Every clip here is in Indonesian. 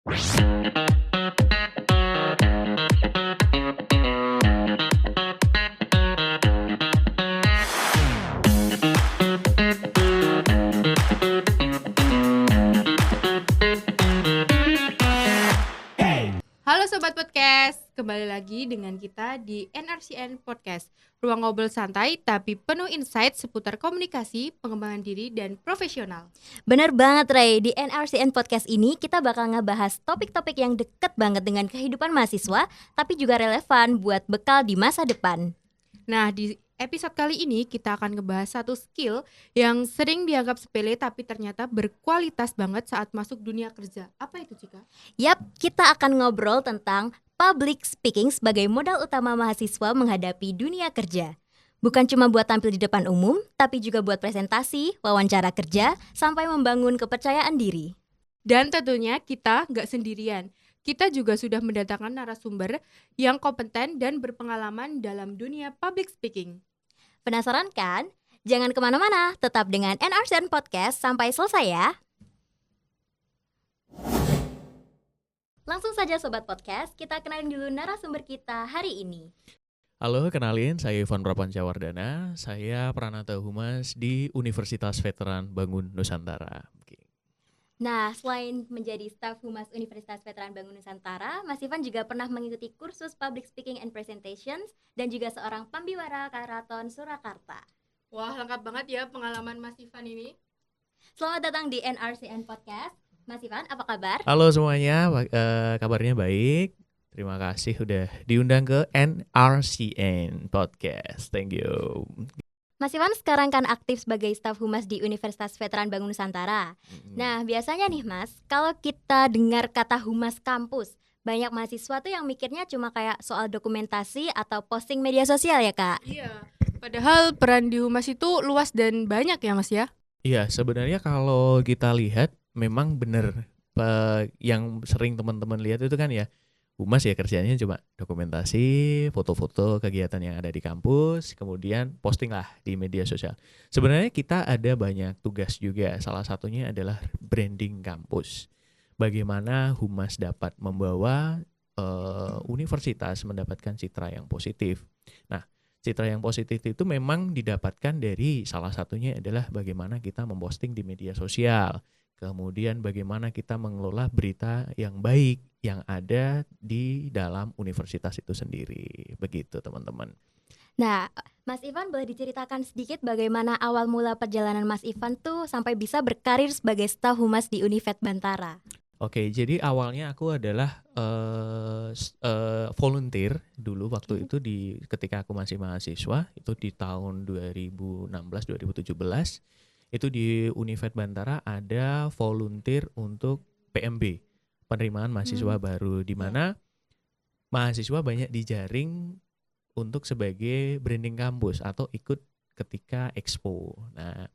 Halo Sobat Podcast, kembali lagi dengan kita di NRCN Podcast, ruang ngobrol santai tapi penuh insight seputar komunikasi, pengembangan diri, dan profesional. Bener banget Ray, di NRCN Podcast ini kita bakal ngebahas topik-topik yang deket banget dengan kehidupan mahasiswa, tapi juga relevan buat bekal di masa depan. Nah, di episode kali ini kita akan ngebahas satu skill yang sering dianggap sepele tapi ternyata berkualitas banget saat masuk dunia kerja. Apa itu, Cika? Yap, kita akan ngobrol tentang public speaking sebagai modal utama mahasiswa menghadapi dunia kerja. Bukan cuma buat tampil di depan umum, tapi juga buat presentasi, wawancara kerja, sampai membangun kepercayaan diri. Dan tentunya kita nggak sendirian. Kita juga sudah mendatangkan narasumber yang kompeten dan berpengalaman dalam dunia public speaking. Penasaran kan? Jangan kemana-mana, tetap dengan NRCN Podcast sampai selesai ya. Langsung saja Sobat Podcast, kita kenalin dulu narasumber kita hari ini. Halo, kenalin saya Ivan Prapancawardana. Saya Pranata Humas di Universitas Veteran Bangun Nusantara. Nah, selain menjadi staf Humas Universitas Veteran Bangun Nusantara, Mas Ivan juga pernah mengikuti kursus Public Speaking and Presentations dan juga seorang pambiwara Karaton Surakarta. Wah, lengkap banget ya pengalaman Mas Ivan ini. Selamat datang di NRCN Podcast. Mas Ivan, apa kabar? Halo semuanya, kabarnya baik. Terima kasih udah diundang ke NRCN Podcast. Thank you. Mas Ivan sekarang kan aktif sebagai staf Humas di Universitas Veteran Bangun Nusantara. Nah, biasanya nih Mas, kalau kita dengar kata Humas kampus, banyak mahasiswa tuh yang mikirnya cuma kayak soal dokumentasi atau posting media sosial ya Kak? Iya, padahal peran di Humas itu luas dan banyak ya Mas ya? Iya, sebenarnya kalau kita lihat memang benar yang sering teman-teman lihat itu kan ya, Humas ya kerjanya cuma dokumentasi, foto-foto kegiatan yang ada di kampus, kemudian posting lah di media sosial. Sebenarnya kita ada banyak tugas juga, salah satunya adalah branding kampus. Bagaimana Humas dapat membawa universitas mendapatkan citra yang positif. Nah, citra yang positif itu memang didapatkan dari salah satunya adalah bagaimana kita memposting di media sosial. Kemudian bagaimana kita mengelola berita yang baik yang ada di dalam universitas itu sendiri. Begitu teman-teman. Nah, Mas Ivan boleh diceritakan sedikit bagaimana awal mula perjalanan Mas Ivan tuh sampai bisa berkarir sebagai staf Humas di Univet Bantara? Oke, jadi awalnya aku adalah volunteer dulu waktu itu ketika aku masih mahasiswa, itu di tahun 2016-2017. Itu di Univet Bantara ada volunteer untuk PMB, penerimaan mahasiswa baru, di mana mahasiswa banyak dijaring untuk sebagai branding kampus atau ikut ketika expo. Nah,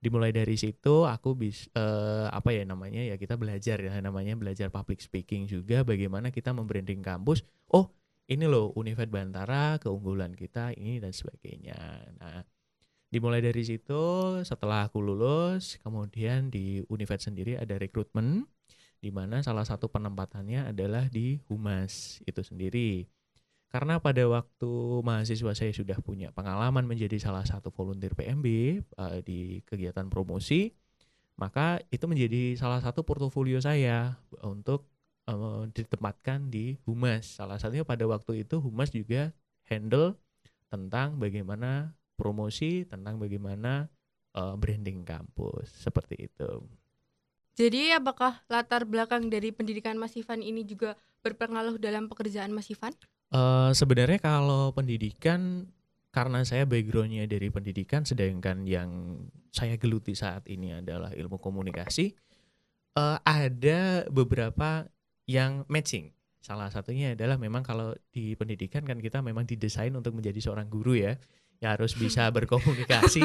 dimulai dari situ aku kita belajar ya, namanya belajar public speaking juga, bagaimana kita membranding kampus. Oh, ini loh Univet Bantara, keunggulan kita ini dan sebagainya. Nah, dimulai dari situ, setelah aku lulus, kemudian di Univet sendiri ada rekrutmen, di mana salah satu penempatannya adalah di Humas itu sendiri. Karena pada waktu mahasiswa saya sudah punya pengalaman menjadi salah satu volunteer PMB di kegiatan promosi, maka itu menjadi salah satu portofolio saya untuk ditempatkan di Humas. Salah satunya pada waktu itu Humas juga handle tentang bagaimana promosi, tentang bagaimana branding kampus, seperti itu. Jadi apakah latar belakang dari pendidikan Mas Ivan ini juga berpengaruh dalam pekerjaan Mas Ivan? Sebenarnya kalau pendidikan, karena saya backgroundnya dari pendidikan, sedangkan yang saya geluti saat ini adalah ilmu komunikasi, ada beberapa yang matching. Salah satunya adalah memang kalau di pendidikan kan kita memang didesain untuk menjadi seorang guru ya harus bisa berkomunikasi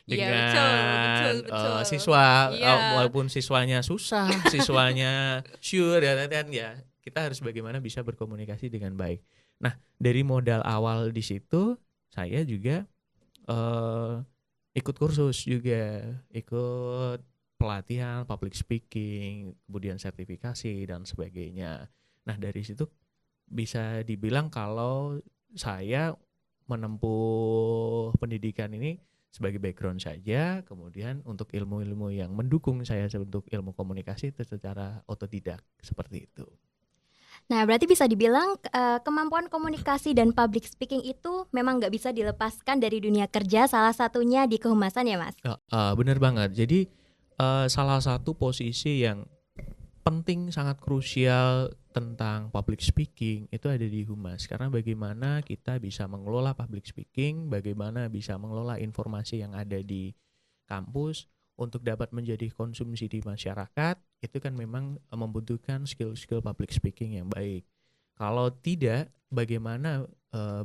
dengan betul. siswa, Iya. walaupun siswanya susah, siswanya sure ya kita harus bagaimana bisa berkomunikasi dengan baik. Nah, dari modal awal di situ saya juga ikut kursus juga, ikut pelatihan, public speaking, kemudian sertifikasi dan sebagainya. Nah, dari situ bisa dibilang kalau saya menempuh pendidikan ini sebagai background saja, kemudian untuk ilmu-ilmu yang mendukung saya untuk ilmu komunikasi itu secara otodidak seperti itu. Nah, berarti bisa dibilang kemampuan komunikasi dan public speaking itu memang nggak bisa dilepaskan dari dunia kerja, salah satunya di kehumasan ya, Mas? Benar banget. Jadi salah satu posisi yang penting, sangat krusial tentang public speaking itu ada di humas. Karena bagaimana kita bisa mengelola public speaking, bagaimana bisa mengelola informasi yang ada di kampus untuk dapat menjadi konsumsi di masyarakat, itu kan memang membutuhkan skill-skill public speaking yang baik. Kalau tidak, bagaimana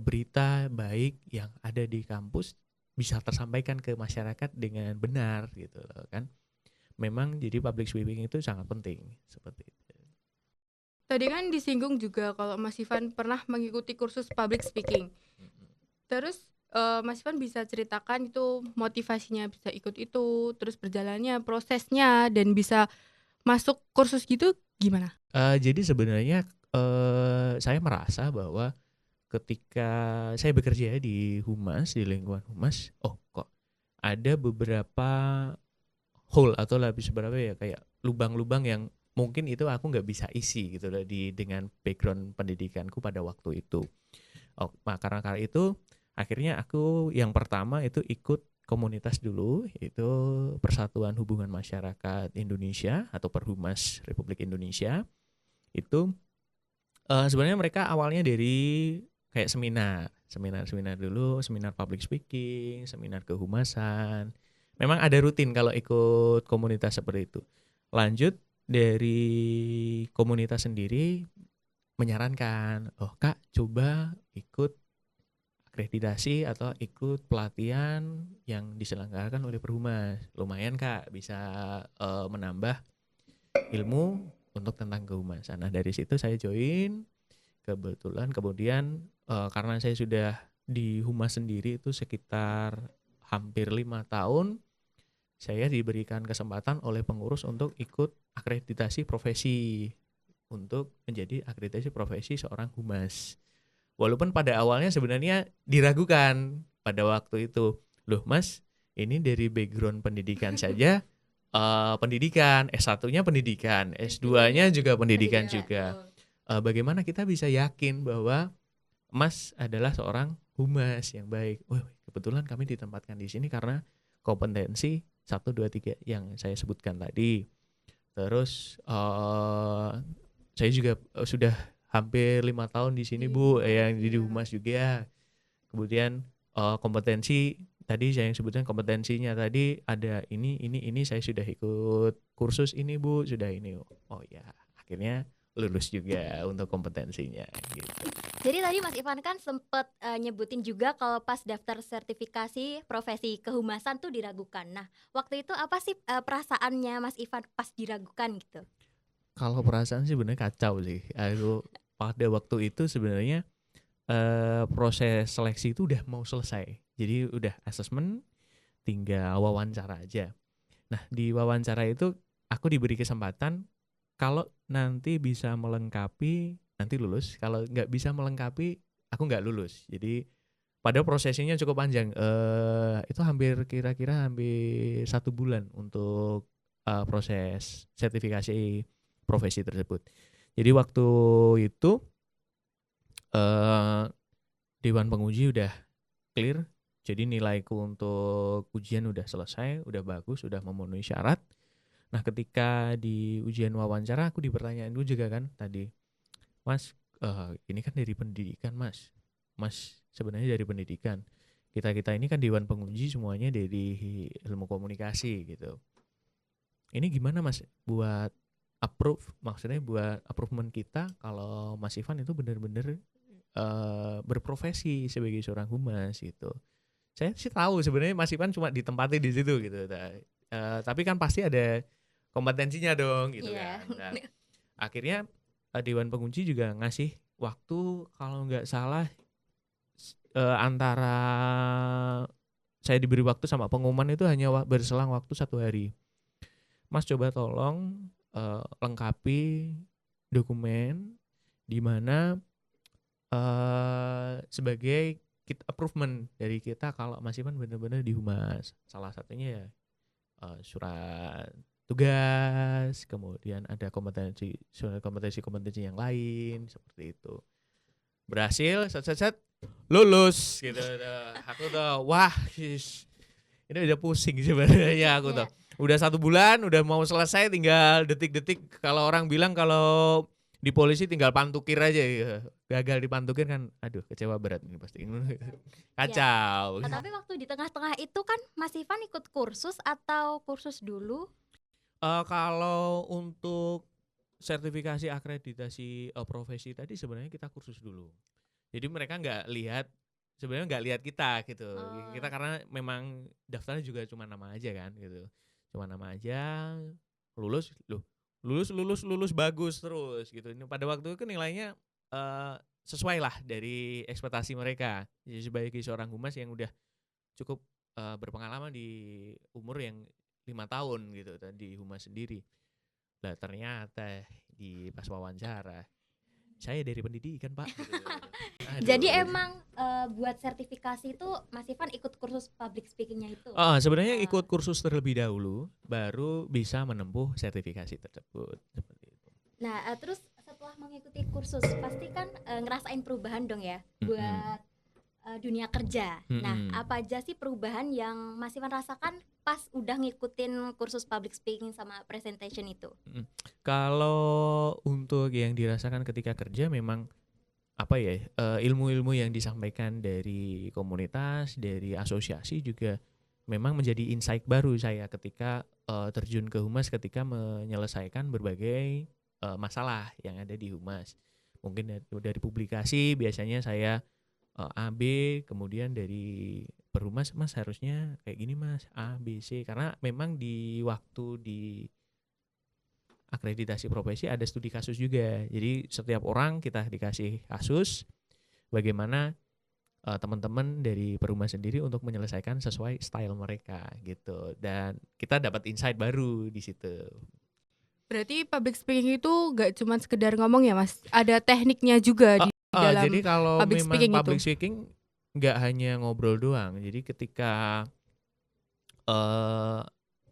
berita baik yang ada di kampus bisa tersampaikan ke masyarakat dengan benar gitu loh kan. Memang jadi public speaking itu sangat penting seperti itu. Tadi kan disinggung juga kalau Mas Ivan pernah mengikuti kursus public speaking. Terus Mas Ivan bisa ceritakan itu motivasinya bisa ikut itu, terus berjalannya prosesnya dan bisa masuk kursus gitu gimana? Jadi sebenarnya saya merasa bahwa ketika saya bekerja di humas, di lingkungan humas, kok ada beberapa hole atau lapis berapa ya, kayak lubang-lubang yang mungkin itu aku nggak bisa isi gitu loh dengan background pendidikanku pada waktu itu. Karena itu akhirnya aku yang pertama itu ikut komunitas dulu, itu Persatuan Hubungan Masyarakat Indonesia atau Perhumas Republik Indonesia. Itu sebenarnya mereka awalnya dari kayak seminar dulu, seminar public speaking, seminar kehumasan. Memang ada rutin kalau ikut komunitas seperti itu. Lanjut dari komunitas sendiri menyarankan, Kak coba ikut akreditasi atau ikut pelatihan yang diselenggarakan oleh Perhumas. Lumayan Kak, bisa menambah ilmu untuk tentang kehumasan. Nah dari situ saya join, kebetulan kemudian karena saya sudah di humas sendiri itu sekitar hampir 5 tahun, saya diberikan kesempatan oleh pengurus untuk ikut akreditasi profesi, untuk menjadi akreditasi profesi seorang humas. Walaupun pada awalnya sebenarnya diragukan pada waktu itu, loh Mas, ini dari background pendidikan saja, pendidikan, S1-nya pendidikan, S2-nya juga pendidikan juga. Bagaimana kita bisa yakin bahwa Mas adalah seorang humas yang baik? Kebetulan kami ditempatkan di sini karena kompetensi 1, 2, 3 yang saya sebutkan tadi. Terus saya juga sudah hampir 5 tahun di sini Bu, yang di humas juga. Kemudian kompetensi tadi saya yang sebutkan kompetensinya tadi ada ini saya sudah ikut kursus ini Bu, sudah ini. Oh ya, akhirnya lulus juga untuk kompetensinya gitu. Jadi tadi Mas Ivan kan sempat nyebutin juga kalau pas daftar sertifikasi profesi kehumasan tuh diragukan. Nah, waktu itu apa sih perasaannya Mas Ivan pas diragukan gitu? Kalau perasaan sih bener kacau sih. Aku pada waktu itu sebenarnya proses seleksi itu udah mau selesai. Jadi udah assessment, tinggal wawancara aja. Nah, di wawancara itu aku diberi kesempatan kalau nanti bisa melengkapi nanti lulus, kalau nggak bisa melengkapi aku nggak lulus. Jadi pada prosesnya cukup panjang, itu kira-kira hampir 1 bulan untuk proses sertifikasi profesi tersebut. Jadi waktu itu Dewan Penguji udah clear, jadi nilaiku untuk ujian udah selesai, udah bagus, udah memenuhi syarat. Nah ketika di ujian wawancara aku dipertanyain dulu juga kan tadi, Mas ini kan dari pendidikan Mas sebenarnya dari pendidikan, kita ini kan Dewan Penguji semuanya dari ilmu komunikasi gitu. Ini gimana Mas buat approve, maksudnya buat approvement kita kalau Mas Ivan itu benar-benar berprofesi sebagai seorang humas gitu. Saya sih tahu sebenarnya Mas Ivan cuma ditempati di situ gitu. Tapi kan pasti ada kompetensinya dong gitu kan. Nah, akhirnya Dewan Penguji juga ngasih waktu kalau nggak salah antara saya diberi waktu sama pengumuman itu hanya berselang waktu 1 hari. Mas coba tolong lengkapi dokumen di mana sebagai approvement dari kita kalau Mas Ivan benar-benar di humas. Salah satunya ya surat tugas, kemudian ada surat kompetensi yang lain seperti itu. Berhasil, set lulus gitu. Aku tuh wah, ini udah pusing sebenarnya aku tuh. Udah 1 bulan, udah mau selesai, tinggal detik-detik. Kalau orang bilang kalau di polisi tinggal pantukir aja ya. Gagal dipantukir kan, aduh kecewa berat ini pasti. Kacau. Tapi waktu di tengah-tengah itu kan Mas Ivan ikut kursus atau kursus dulu? Kalau untuk sertifikasi akreditasi profesi tadi sebenarnya kita kursus dulu. Jadi mereka nggak lihat kita gitu. Kita karena memang daftarnya juga cuma nama aja kan gitu. Cuma nama aja, lulus bagus terus gitu. Pada waktu itu nilainya sesuai lah dari ekspektasi mereka. Jadi sebagai seorang humas yang udah cukup berpengalaman di umur yang 5 tahun gitu di humas sendiri. Lah ternyata di pas wawancara saya dari pendidikan Pak. Gitu. Jadi emang buat sertifikasi itu Mas Ivan ikut kursus public speakingnya itu? Sebenarnya ikut kursus terlebih dahulu, baru bisa menempuh sertifikasi tersebut. Seperti itu. Nah terus setelah mengikuti kursus pasti kan ngerasain perubahan dong ya buat dunia kerja. Nah apa aja sih perubahan yang Mas Ivan rasakan pas udah ngikutin kursus public speaking sama presentation itu? Kalau untuk yang dirasakan ketika kerja memang ilmu-ilmu yang disampaikan dari komunitas, dari asosiasi juga memang menjadi insight baru saya ketika terjun ke humas ketika menyelesaikan berbagai masalah yang ada di humas. Mungkin dari publikasi biasanya saya A, B, kemudian dari perhumas, Mas harusnya kayak gini Mas, A, B, C. Karena memang di waktu di akreditasi profesi ada studi kasus juga. Jadi setiap orang kita dikasih kasus bagaimana teman-teman dari perhumas sendiri untuk menyelesaikan sesuai style mereka gitu. Dan kita dapat insight baru di situ. Berarti public speaking itu gak cuma sekedar ngomong ya Mas, ada tekniknya juga di dalam jadi kalau public memang speaking public itu. speaking nggak hanya ngobrol doang. Jadi ketika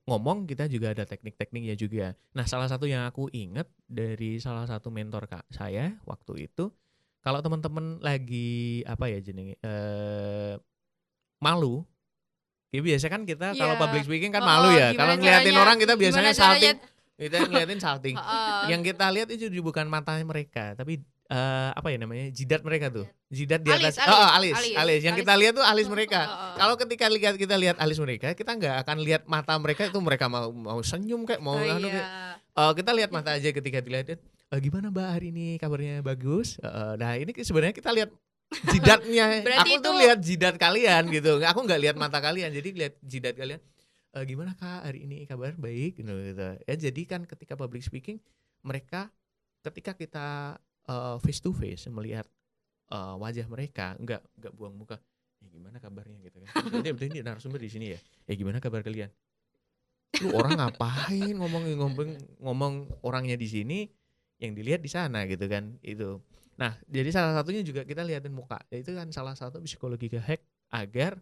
ngomong kita juga ada teknik-tekniknya juga. Nah salah satu yang aku ingat dari salah satu mentor saya waktu itu, kalau teman-teman lagi malu, ya biasa kan kita kalau public speaking kan malu ya. Kalau ngeliatin orang kita biasanya salting. Kita ngeliatin salting. Yang kita lihat itu bukan matanya mereka, tapi jidat mereka tuh. Jidat di atas alis. Yang kita lihat tuh alis mereka. Kalau ketika kita lihat alis mereka, kita nggak akan lihat mata mereka itu mereka mau senyum kayak mau kita lihat mata aja ketika dilihat. Gimana Mbak hari ini kabarnya bagus? Nah, ini sebenarnya kita lihat jidatnya. Aku tuh lihat jidat kalian gitu. Aku nggak lihat mata kalian, jadi lihat jidat kalian. Gimana Kak hari ini kabar baik gitu. Ya jadi kan ketika public speaking mereka ketika kita face to face melihat wajah mereka nggak buang muka gimana kabarnya gitu kan. Ini narasumber di sini ya. Gimana kabar kalian? Lu orang ngapain ngomong orangnya di sini yang dilihat di sana gitu kan itu. Nah, jadi salah satunya juga kita liatin muka. Itu kan salah satu psikologi hack agar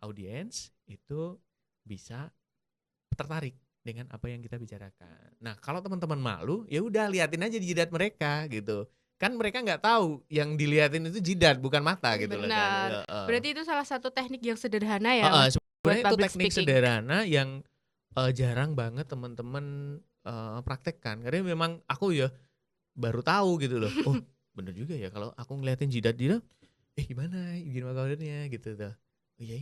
audiens itu bisa tertarik dengan apa yang kita bicarakan. Nah, kalau teman-teman malu, ya udah liatin aja di jidat mereka gitu. Kan mereka nggak tahu yang diliatin itu jidat bukan mata gitu loh. Benar. Berarti itu salah satu teknik yang sederhana ya. Sebenarnya itu teknik sederhana yang jarang banget teman-teman praktekkan. Karena memang aku ya baru tahu gitu loh. Oh, bener juga ya kalau aku ngeliatin jidat dia, gimana kabarnya gitu tuh. Oh iya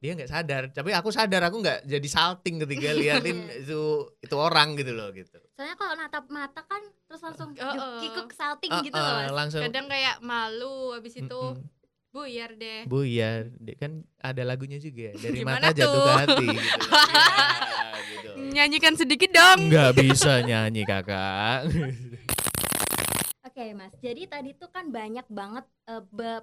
dia nggak sadar, tapi aku sadar, aku nggak jadi salting ketika liatin itu orang gitu loh gitu. Soalnya kalau natap mata kan terus langsung kikuk salting gitu loh Mas. Langsung. Kadang kayak malu, habis itu buyar deh. Buyar, kan ada lagunya juga dari Gimana mata jatuh ke hati gitu. Gitu. Nyanyikan sedikit dong. Nggak bisa nyanyi kakak. Oke Mas, jadi tadi tuh kan banyak banget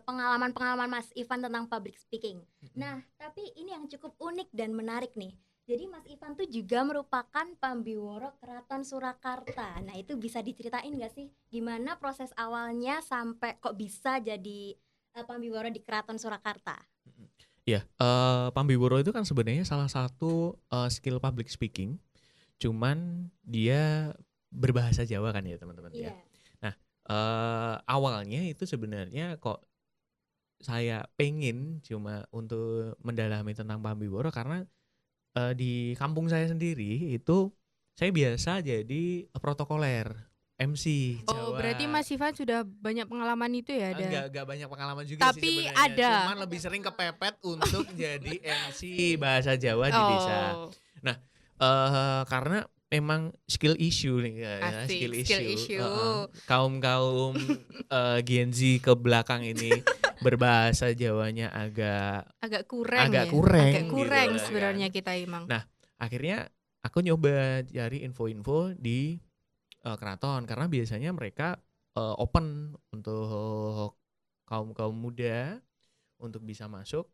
pengalaman-pengalaman Mas Ivan tentang public speaking. Nah, tapi ini yang cukup unik dan menarik nih. Jadi Mas Ivan tuh juga merupakan Pambiworo Keraton Surakarta. Nah itu bisa diceritain nggak sih gimana proses awalnya sampai kok bisa jadi Pambiworo di Keraton Surakarta? Ya, Pambiworo itu kan sebenarnya salah satu skill public speaking, cuman dia berbahasa Jawa kan ya teman-teman ya. Iya. Nah, awalnya itu sebenarnya kok saya pengen cuma untuk mendalami tentang Pambiworo karena di kampung saya sendiri itu saya biasa jadi protokoler MC Oh, Jawa. berarti Mas Ivan sudah banyak pengalaman itu ya ada. Enggak banyak pengalaman juga Tapi sih sebenarnya. ada. Cuman lebih sering kepepet untuk jadi MC bahasa Jawa di desa. Oh, Karena memang skill issue nih ya, asik, skill skill issue. issue. Kaum Gen Z ke belakang ini berbahasa Jawanya agak kurang agak ya. kurang Agak gitu kurang lah sebenarnya kan. kita emang. Nah, akhirnya aku nyoba cari info-info di keraton karena biasanya mereka open untuk kaum muda untuk bisa masuk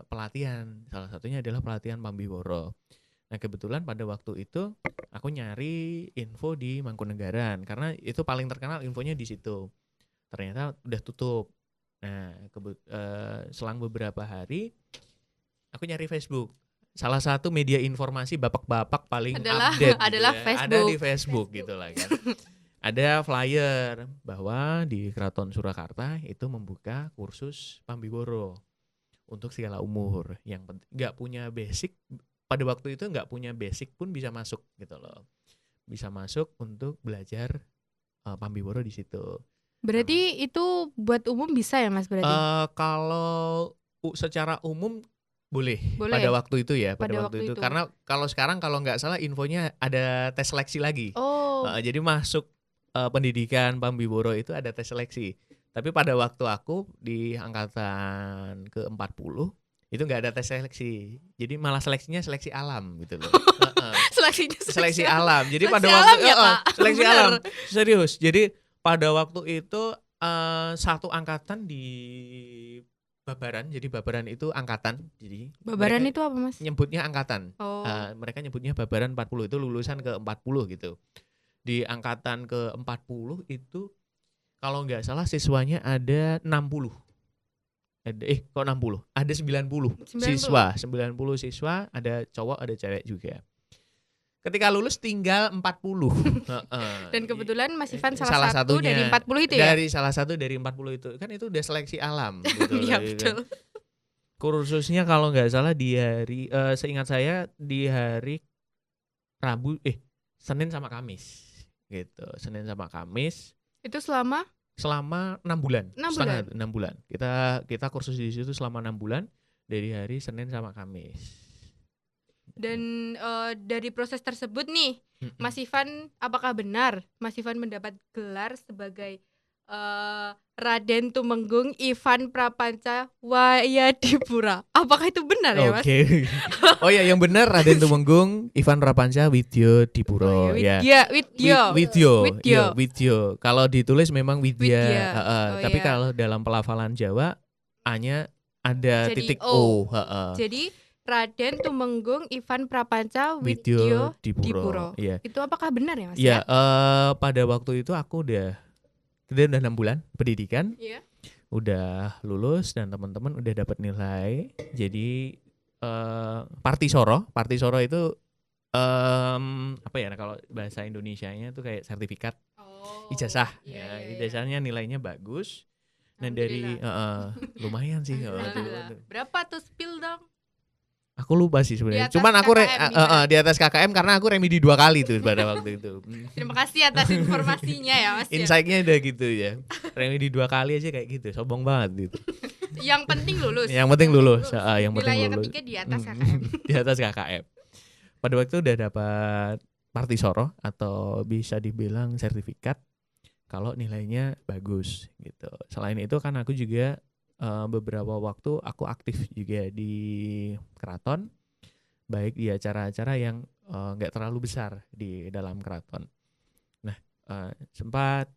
pelatihan. Salah satunya adalah pelatihan Pambiworo. Nah, kebetulan pada waktu itu aku nyari info di Mangkunegaran karena itu paling terkenal infonya di situ. Ternyata udah tutup. Nah, selang beberapa hari aku nyari Facebook. Salah satu media informasi bapak-bapak paling update adalah gitu ya. Facebook. Ada di Facebook gitu lah kan. Ada flyer bahwa di Keraton Surakarta itu membuka kursus Pambiworo untuk segala umur. Yang nggak punya basic pada waktu itu nggak punya basic pun bisa masuk gitu loh. Bisa masuk untuk belajar Pambiworo di situ. Berarti itu buat umum bisa ya Mas berarti? Kalau secara umum boleh Boleh. pada waktu itu ya, pada Pada waktu waktu itu. itu. Karena kalau sekarang kalau nggak salah infonya ada tes seleksi lagi. Oh, Jadi masuk pendidikan Pambiworo itu ada tes seleksi. Tapi pada waktu aku di angkatan ke-40 itu nggak ada tes seleksi. Jadi malah seleksinya seleksi alam gitu loh. seleksinya Seleksi alam. Jadi Seleksi pada alam waktu ya, Pak? seleksi Bener. alam. Serius. Jadi pada waktu itu satu angkatan di Babaran. Jadi Babaran itu angkatan. Jadi Babaran mereka itu apa Mas? nyebutnya angkatan. Oh, Mereka nyebutnya Babaran 40 itu lulusan ke-40 gitu. Di angkatan ke-40 itu kalau nggak salah siswanya ada 60. Kok 60? Ada 90 siswa. 90 siswa, ada cowok, ada cewek juga. Ketika lulus tinggal 40. dan kebetulan Mas Ivan Salah salah satu satunya dari 40 itu ya? Dari salah satu dari 40 itu. Kan itu udah seleksi alam gitu. Iya loh, ya kan. betul. Kursusnya kalau nggak salah di hari seingat saya di hari Rabu Senin sama Kamis gitu. Senin sama Kamis Itu selama selama 6 bulan. 6 Setengah 6 bulan. Kita kursus di situ selama 6 bulan dari hari Senin sama Kamis. dan dari proses tersebut nih, Mm-mm. Mas Ivan apakah benar Mas Ivan mendapat gelar sebagai Raden Tumenggung Ivan Prapanca Wayadipura? Apakah itu benar ya Mas? Oke. Oh ya, yang benar Raden Tumenggung Ivan Prapanca Widyo Dipuro ya. Widya. Widyo. Kalau ditulis memang Widya. Widya. Oh, Tapi iya. kalau dalam pelafalan Jawa A-nya ada Jadi titik O. O. Jadi Raden Tumenggung Ivan Prapanca Widyo Widya Dipuro. Dipuro. Iya. Itu apakah benar ya Mas? Ya, pada waktu itu aku udah 6 bulan pendidikan. Iya. Udah lulus dan teman-teman udah dapat nilai. Jadi Partisoro itu apa ya kalau bahasa Indonesianya itu kayak sertifikat Oh, ijazah iya, ya. iya. Ijazahnya nilainya bagus. Dan dari lumayan sih. Alhamdulillah. Berapa tuh spill dong? Aku lupa sih sebenarnya. Di atas Cuman aku KKM gimana? di atas KKM karena aku remedi 2 kali tuh pada waktu itu. Terima kasih atas informasinya ya Mas. Ya. Insight-nya udah gitu ya. Remedi 2 kali aja kayak gitu. Sombong banget gitu. Yang penting lulus. Yang penting lulus. Yang penting Nilai yang lulus. ketiga di atas KKM. Di atas KKM. Pada waktu itu udah dapat Partisoro atau bisa dibilang sertifikat kalau nilainya bagus gitu. Selain itu kan aku juga beberapa waktu aku aktif juga di keraton, baik di acara-acara yang nggak terlalu besar di dalam keraton. Nah, sempat,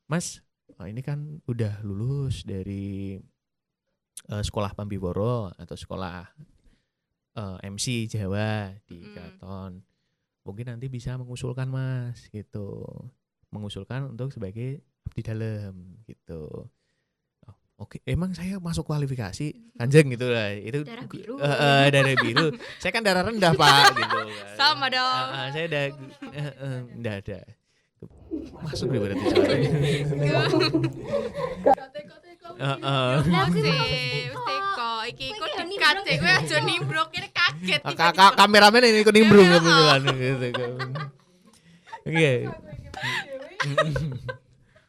Mas, ini kan udah lulus dari sekolah Pambiworo atau sekolah MC Jawa di keraton. Mungkin nanti bisa mengusulkan Mas gitu. Mengusulkan untuk sebagai abdi dalam gitu. Oke, emang saya masuk kualifikasi Kanjeng gitu lah. Itu Darah biru. darah biru. Saya kan darah rendah, Pak gitu. Sama dong. Saya enggak ada. Masuk nih berarti soalnya. Teko iki kok dikace gue aja nimbrok ini kaget. Kameramen ini ikut nimbrung kebetulan gitu. Oke.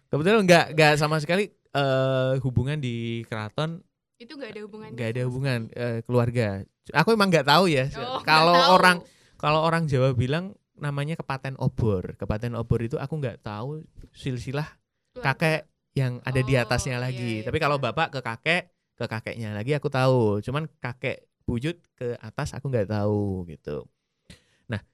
Kebetulan enggak sama sekali hubungan di keraton. Itu enggak ada hubungannya. Enggak ada hubungan keluarga. Aku emang enggak tahu ya. Kalau orang Jawa bilang namanya kepaten obor. Kepaten obor itu aku enggak tahu silsilah kakek yang ada di atasnya lagi. Iya, Tapi kalau bapak ke kakeknya lagi aku tahu. Cuman kakek buyut ke atas aku nggak tahu gitu. Nah,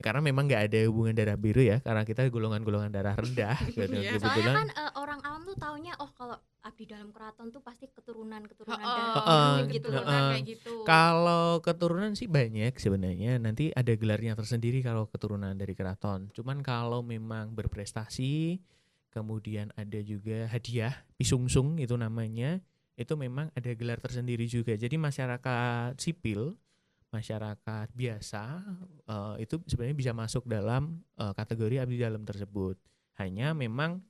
karena memang nggak ada hubungan darah biru ya, karena kita golongan-golongan darah rendah. Gitu. Iya. Soalnya kan orang awam tuh taunya kalau abdi dalam keraton tuh pasti keturunan darah biru gitu. Kayak gitu. Kalau keturunan sih banyak sebenarnya. Nanti ada gelarnya tersendiri kalau keturunan dari keraton. Cuman kalau memang berprestasi, kemudian ada juga hadiah, pisungsung itu namanya, itu memang ada gelar tersendiri juga. Jadi masyarakat sipil, masyarakat biasa itu sebenarnya bisa masuk dalam kategori abdi dalam tersebut. Hanya memang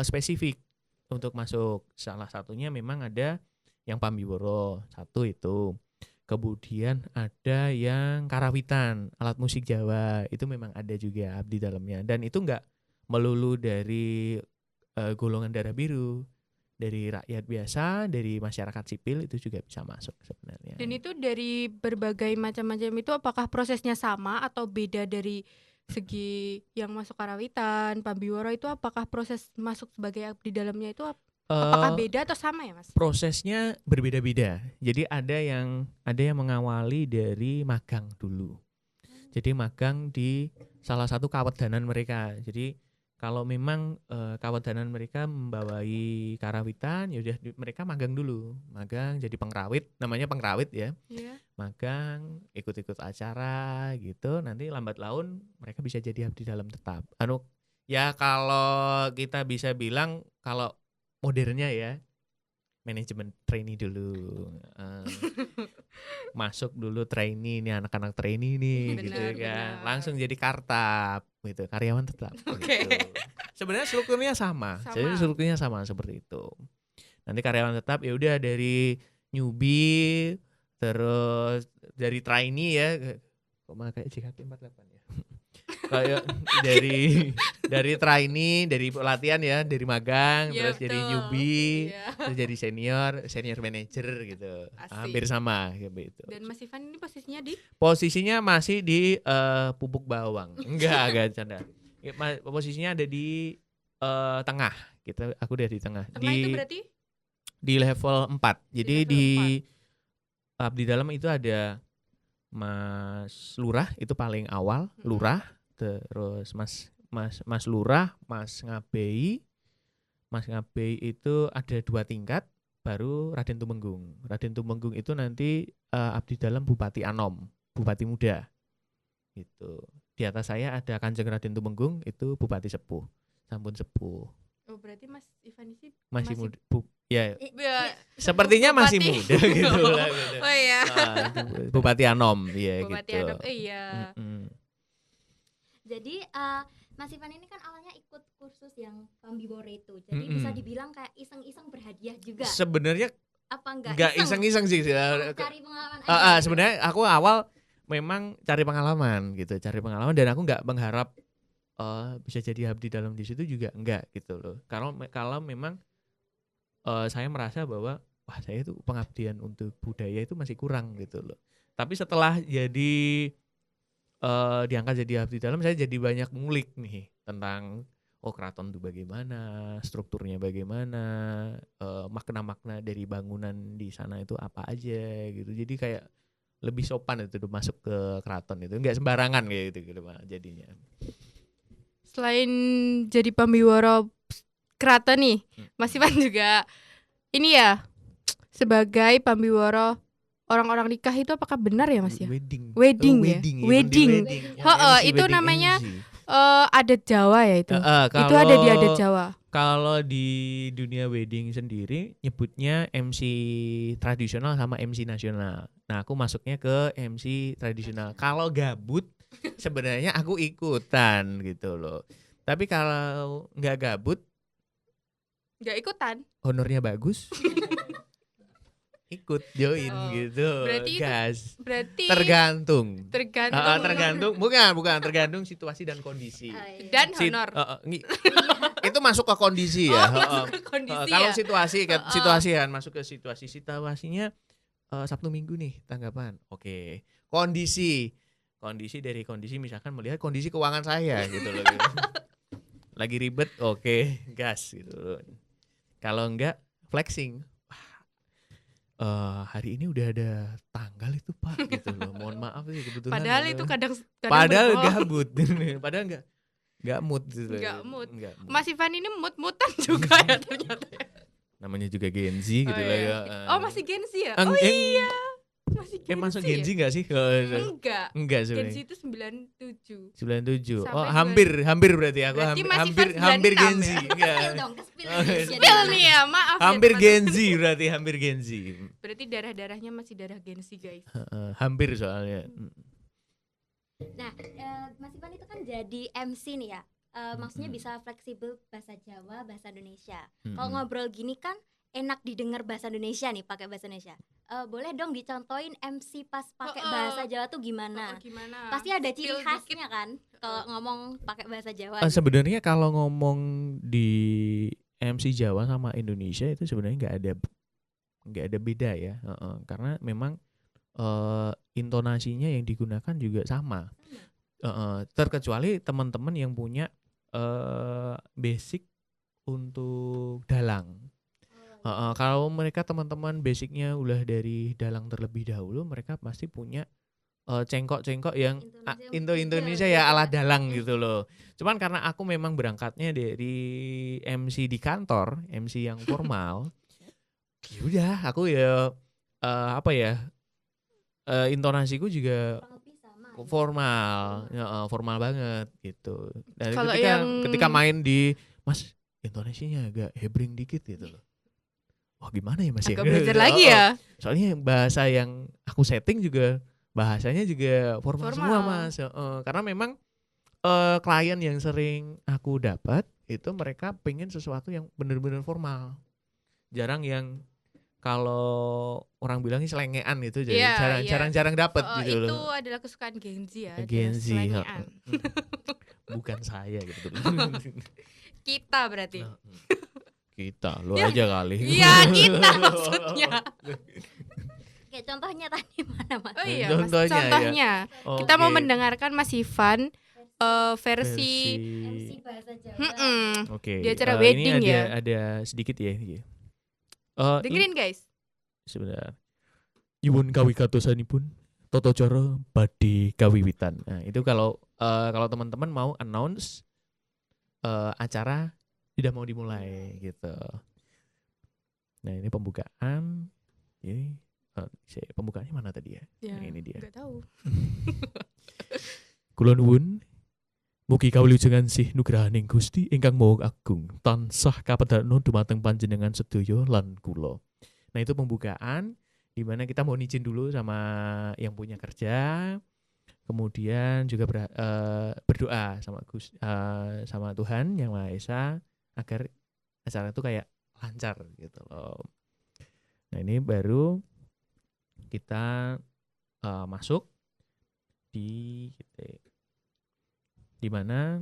spesifik untuk masuk. Salah satunya memang ada yang Pambiworo, satu itu. Kemudian ada yang karawitan, alat musik Jawa, itu memang ada juga abdi dalamnya. Dan itu enggak melulu dari golongan darah biru, dari rakyat biasa, dari masyarakat sipil itu juga bisa masuk sebenarnya. Dan itu dari berbagai macam-macam itu apakah prosesnya sama atau beda dari segi yang masuk karawitan, Pambiworo itu apakah proses masuk sebagai abdi dalamnya itu apakah beda atau sama ya Mas? Prosesnya berbeda-beda. Jadi ada yang mengawali dari magang dulu. Jadi magang di salah satu kawedanan mereka. Jadi kalau memang kawedanan mereka membawai karawitan, ya udah mereka magang dulu. Magang jadi pengrawit, namanya pengrawit ya. Iya. Magang, ikut-ikut acara gitu. Nanti lambat laun mereka bisa jadi abdi dalam tetap. Ya kalau kita bisa bilang kalau modernnya ya, manajemen trainee dulu. Masuk dulu trainee, ini anak-anak trainee nih gitu kan. Langsung jadi kartap gitu, karyawan tetap. Oke. Gitu. Sebenarnya strukturnya sama. Jadi strukturnya sama seperti itu. Nanti karyawan tetap ya udah dari newbie, terus dari trainee ya. Kok malah kayak JKT48 ya. Kayak dari trainee, dari pelatihan ya, dari magang, ya, terus jadi newbie, ya. terus jadi senior manager gitu. Asik. Hampir sama gitu. Dan Mas Ivan ini posisinya di? Posisinya masih di pupuk bawang. Enggak canda. Posisinya ada di tengah. Aku udah di tengah. Tengah itu berarti? Di level 4. Jadi di abdi dalam itu ada Mas Lurah, itu paling awal, Lurah. Terus Mas Lurah, Mas Ngabei. Mas Ngabei itu ada 2 tingkat, baru Raden Tumenggung. Raden Tumenggung itu nanti abdi dalam Bupati Anom, Bupati Muda. Gitu. Di atas saya ada Kanjeng Raden Tumenggung, itu Bupati Sepuh, sampun sepuh. Oh, berarti Mas Ivan ini masih muda. Ya. Sepertinya masih muda gitu lah gitu. Oh iya. Bupati Anom, ya Bupati gitu. Anom, iya. Jadi Mas Ivan ini kan awalnya ikut kursus yang Pambiworo itu. Jadi bisa dibilang kayak iseng-iseng berhadiah juga. Sebenarnya apa enggak iseng-iseng sih. Cari pengalaman aja. Sebenarnya aku awal memang cari pengalaman gitu, dan aku enggak mengharap bisa jadi abdi dalam di situ juga enggak gitu loh. Kalau memang saya merasa bahwa wah saya itu pengabdian untuk budaya itu masih kurang gitu loh. Tapi setelah jadi diangkat jadi abdi dalam, saya jadi banyak ngulik nih tentang keraton itu bagaimana, strukturnya bagaimana, makna-makna dari bangunan di sana itu apa aja gitu. Jadi kayak lebih sopan itu masuk ke keraton itu, enggak sembarangan kayak gitu jadinya. Selain jadi Pambiworo keraton nih, Mas Ivan juga ini ya sebagai Pambiworo orang-orang nikah itu apakah benar ya Mas ya? Wedding. Wedding ya? Wedding. Wedding. Yang Heeh, MC, itu wedding namanya MC. adat Jawa ya itu. Itu Kalau- ada di adat Jawa. Kalau di dunia wedding sendiri nyebutnya MC tradisional sama MC nasional. Nah, aku masuknya ke MC tradisional. Kalau gabut sebenarnya aku ikutan gitu loh. Tapi kalau nggak gabut, Nggak ikutan. honornya bagus, ikut join Oh, gitu. berarti itu Gas. Berarti Tergantung. tergantung Tergantung, bukan tergantung situasi dan kondisi. dan Sit- honor. Itu masuk ke kondisi Oh, ya. masuk ke kondisi Kalau ya. situasi kan masuk ke situasinya Sabtu Minggu nih tanggapan. Oke. Kondisi dari kondisi misalkan melihat kondisi keuangan saya gitu loh. Lagi ribet, oke, gas gitu loh. Kalau enggak flexing. Wah, hari ini udah ada tanggal itu Pak gitu loh. Mohon maaf sih kebetulan. Padahal gitu. itu kadang Padahal berbohong. gabut. Padahal enggak mood gitu. Nggak mood. Nggak mood. Mas Ivan ini mut-mutan juga ya ternyata. Namanya juga Gen Z gitu Oh, lah iya. ya. Oh, masih Gen Z ya? Eng- Oh eng- iya. Masih Gen masuk Z Gen Z ya? enggak sih? Enggak. Enggak Gen Z sebenarnya. itu 97. 97. Oh, Sampai hampir berarti aku Berarti hampir masih hampir, pas hampir 96 Gen Z. ya? Enggak. Spill dong, spill Oh, nih. Spill nih ya, maaf. ya, Hampir teman-teman. Gen Z berarti hampir Gen Z. Berarti darah-darahnya masih darah Gen Z, guys. Hampir soalnya. Nah, Mas Ivan itu kan jadi MC nih ya. Maksudnya bisa fleksibel bahasa Jawa, bahasa Indonesia. Kalau ngobrol gini kan enak didengar bahasa Indonesia nih, pakai bahasa Indonesia. Boleh dong dicontohin MC pas pakai bahasa Jawa tuh gimana? Gimana? Pasti ada ciri Spill khasnya kan kalau ngomong pakai bahasa Jawa. Sebenarnya kalau ngomong di MC Jawa sama Indonesia itu sebenarnya nggak ada beda ya. Karena memang intonasinya yang digunakan juga sama. Terkecuali teman-teman yang punya basic untuk dalang. Kalau mereka teman-teman basicnya udah dari dalang terlebih dahulu, mereka pasti punya cengkok-cengkok yang Indonesia ya ala dalang gitu loh. Cuman karena aku memang berangkatnya dari MC di kantor, MC yang formal, ya udah aku ya intonasiku juga Kurang lebih sama. formal, formal banget gitu. Dan Kalau ketika main di Mas intonasinya agak hebring dikit gitu loh. Wah gimana ya Mas ya? Agak belajar lagi ya. Soalnya bahasa yang aku setting juga bahasanya juga formal semua Mas. Karena memang klien yang sering aku dapat itu mereka pengen sesuatu yang benar-benar formal. Jarang yang kalau orang bilangnya selengean gitu, jadi Iya, iya. jarang dapat gitu Itu loh. adalah kesukaan Gen Z ya. Gen Z, selengean. Bukan saya gitu. Kita berarti. Nah, kita lo Ya. aja kali. Iya, kita maksudnya. Oke, contohnya tadi mana Mas? Oh iya, Mas. Contohnya ya. Contohnya. Kita mau Oke. mendengarkan Mas Ivan versi MC bahasa Jawa. Oke. Di acara Ini wedding ada, ya. Ada sedikit ya. dengerin guys. Sebentar. Nyuwun kawi katosanipun tata cara badhe kawiwitan. Nah, itu kalau teman-teman mau announce acara sudah mau dimulai gitu. Nah, ini pembukaan. Ini pembukaannya mana tadi ya? Ya, Nah, ini dia. nggak tahu. Kula nuwun mugi kawulujengan sih nugrahaning Gusti ingkang Maha Agung tansah kapedharna dumateng panjenengan sedaya lan kula. Nah, itu pembukaan di mana kita mau izin dulu sama yang punya kerja. Kemudian juga berdoa sama Tuhan Yang Maha Esa agar acara itu kayak lancar gitu loh. Nah, ini baru kita masuk di mana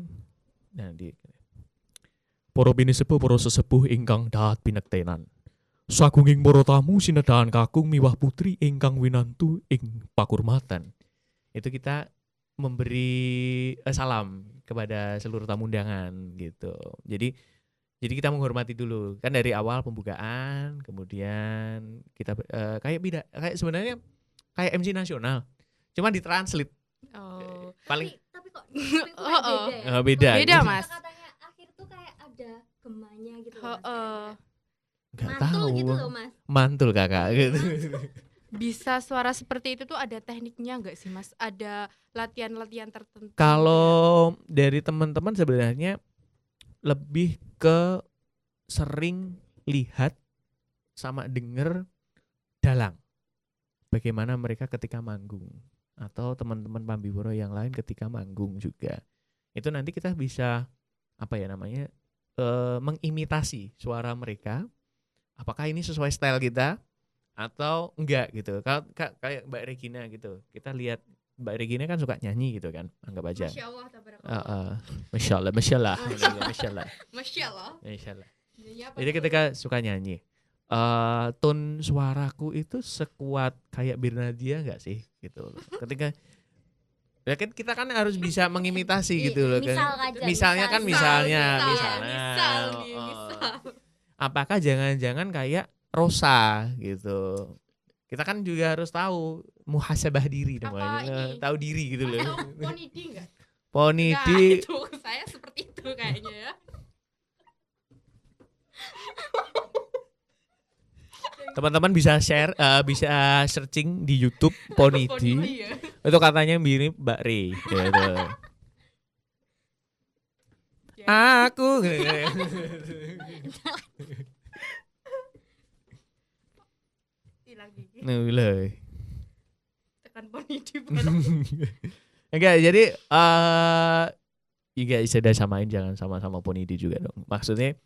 para binisepuh para sesepuh ingkang dahat pinektenan. Sagunging para tamu sinedahan kakung miwah putri ingkang winantu ing pakurmatan. Itu kita memberi salam kepada seluruh tamu undangan gitu. Jadi kita menghormati dulu kan dari awal pembukaan, kemudian kita kayak sebenarnya kayak MC nasional, cuma ditranslate. Oh. Paling Tapi kok beda ya? beda. Beda, gitu. Mas. Kata-katanya akhir tuh kayak ada gemanya gitu loh, Mas. Heeh. Kayak Nggak ada mantul tahu. gitu loh Mas. Mantul kakak gitu. bisa suara seperti itu tuh ada tekniknya nggak sih Mas? Ada latihan-latihan tertentu? Kalau dari teman-teman sebenarnya lebih ke sering lihat sama denger dalang. Bagaimana mereka ketika manggung atau teman-teman Pambiboro yang lain ketika manggung juga. Itu nanti kita bisa mengimitasi suara mereka. Apakah ini sesuai style kita atau enggak gitu. Kayak Mbak Regina gitu. Kita lihat Mbak Regina kan suka nyanyi gitu kan. Anggap aja. Masya Allah, tabarakallah. Masya Allah. Masya Allah. Masya Allah. Nyanyi apa Jadi tuh? ketika suka nyanyi, tone suaraku itu sekuat kayak Birnadia nggak sih gitu loh. Ketika ya kan kita kan harus bisa mengimitasi gitu loh kan. Misal aja, Misalnya kan misal misalnya. nih, misal. Apakah jangan-jangan kayak Rosa gitu. Kita kan juga harus tahu muhasabah diri Apa namanya. ini? Tahu diri gitu Mas loh. tahu Ponidi nggak? Ponidi Nah, itu saya seperti itu kayaknya ya. teman-teman bisa share, bisa searching di YouTube Ponidi. ya. Itu katanya mirip Mbak Re gitu. Aku Hilang gigi. Nulai. Tekan Ponidi bareng. Enggak, jadi juga sudah samain, jangan sama-sama Ponidi juga dong. Maksudnya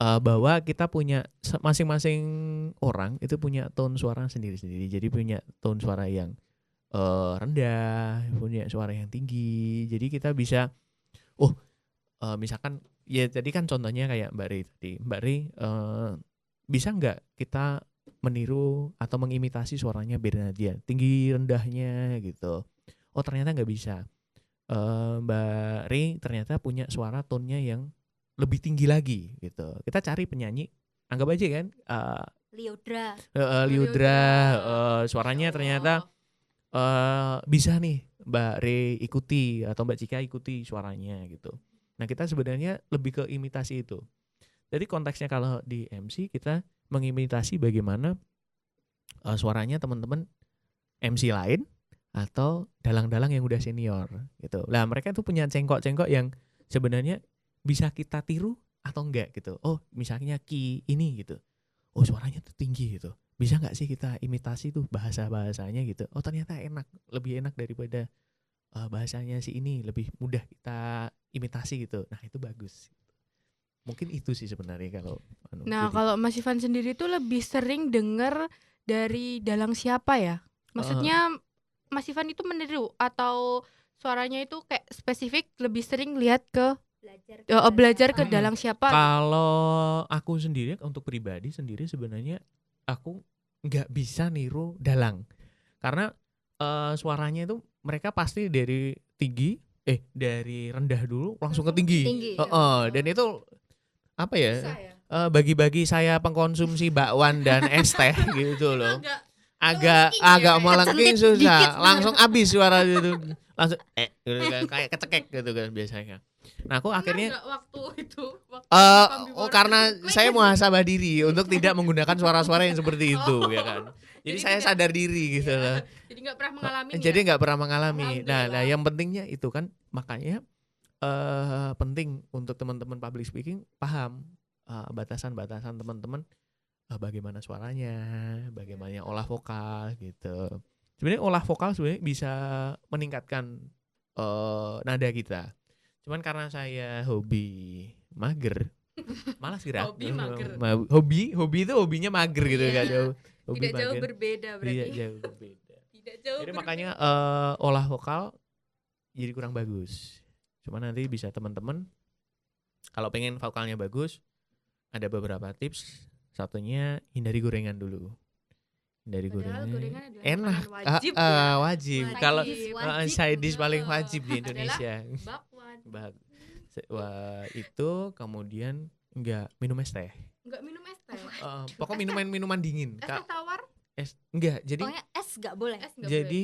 bahwa kita punya masing-masing orang itu punya tone suara sendiri-sendiri. Jadi punya tone suara yang rendah, punya suara yang tinggi. Jadi kita bisa misalkan ya tadi kan contohnya kayak Mbak Ri tadi. Mbak Ri bisa nggak kita meniru atau mengimitasi suaranya Bernadia, tinggi rendahnya gitu. Oh ternyata nggak bisa. Mbak Ri ternyata punya suara tonnya yang lebih tinggi lagi gitu. Kita cari penyanyi, anggap aja kan Liodra. Liudra, suaranya Masya ternyata Allah. bisa nih Mbak Re ikuti atau Mbak Cika ikuti suaranya gitu. Nah kita sebenarnya lebih ke imitasi itu. Jadi konteksnya kalau di MC kita mengimitasi bagaimana suaranya teman-teman MC lain atau dalang-dalang yang udah senior gitu. Lah mereka tuh punya cengkok-cengkok yang sebenarnya bisa kita tiru atau enggak gitu. Oh misalnya Ki ini gitu. Oh suaranya tuh tinggi gitu. Bisa nggak sih kita imitasi tuh bahasanya gitu. Oh ternyata enak, lebih enak daripada bahasanya si ini, lebih mudah kita imitasi gitu. Nah itu bagus. Mungkin itu sih sebenarnya kalau Nah, jadi, kalau Mas Ivan sendiri tuh lebih sering denger dari dalang siapa ya? Maksudnya Mas Ivan itu meniru atau suaranya itu kayak spesifik lebih sering lihat ke belajar ke dalang siapa? kalau aku sendiri untuk pribadi sendiri sebenarnya aku nggak bisa niru dalang karena suaranya itu mereka pasti dari tinggi dari rendah dulu langsung ke tinggi. Tinggi. Dan itu apa ya? Susah ya? Bagi-bagi saya pengkonsumsi bakwan dan es teh gitu loh. Agak Agak melengking ya, melengking Centit dikit susah, banget. langsung habis suara gitu. Langsung gitu kan, kayak kecekek gitu kan biasanya. Nah, aku akhirnya waktu itu karena saya muhasabah diri untuk tidak menggunakan suara-suara yang seperti itu ya kan. Jadi saya sadar diri gitu loh. Jadi nggak pernah mengalami. Jadi nggak pernah mengalami. Nah, Alhamdulillah. yang pentingnya itu kan makanya penting untuk teman-teman public speaking paham batasan-batasan teman-teman, bagaimana suaranya, bagaimana olah vokal gitu. Sebenarnya olah vokal sebenarnya bisa meningkatkan nada kita. Cuman karena saya hobi mager, malas gerak. Hobi mager. Hobi itu hobinya mager gitu Iya. kan jauh. Hobi Tidak jauh mager. berbeda Iya, berarti. jauh berbeda. Tidak jauh. Jadi makanya olah vokal jadi kurang bagus. Cuma nanti bisa teman-teman kalau pengen vokalnya bagus ada beberapa tips. Satunya hindari gorengan dulu. Hindari Padahal gorengan. gorengan adalah Enak. makanan wajib ya. Wajib. Wajib. Kalau Wajib. side dish paling Betul. wajib di Adalah Indonesia. bakwan. Wah, itu kemudian enggak minum es teh. Enggak minum es teh. Pokok minuman dingin. Es teh tawar? Enggak, jadi Pokoknya es gak boleh. Es enggak jadi